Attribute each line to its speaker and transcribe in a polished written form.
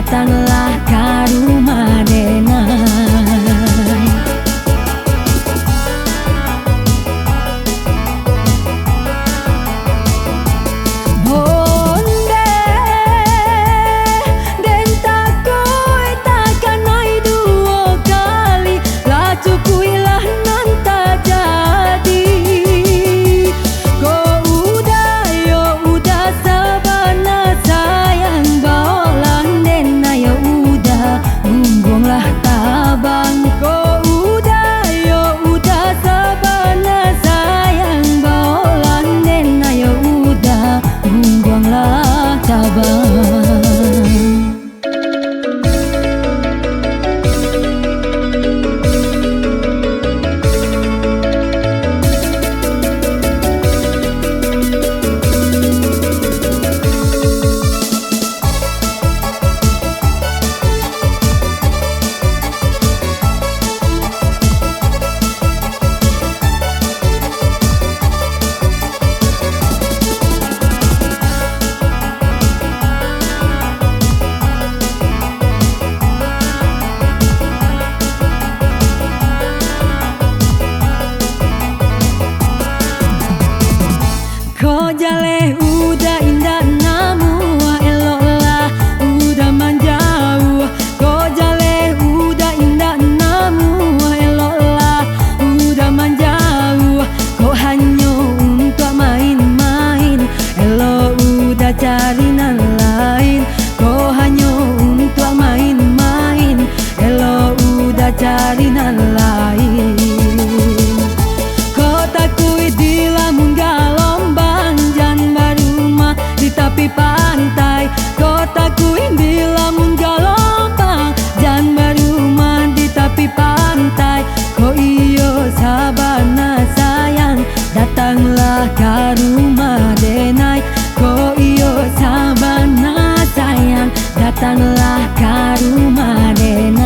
Speaker 1: datanglah ke rumah Denai. Bonde den takoi takkan naik dua kali, lah cukuilah nan tak jadi. Kau udah sabana sayang bawalan Denai, ya udah bumbunglah tabang. Kau udah sabana sayang bawalan Denai, ya udah bumbunglah tabang. Ko jale udah indah namu eloklah udah manjau. Ko jale udah indah namu eloklah udah manjau. Ko hanya untuk main-main, elok udah cari nan lain. Ko hanya untuk main-main, elok udah cari nan lain. Ko takui di lamun galombang jan barumah di tepi pantai. Ko takui di lamun galombang jan barumah di tepi pantai. Ko iyo sabana sayang datanglah ke rumah Denai. Ko iyo sabana sayang datanglah ke rumah Denai.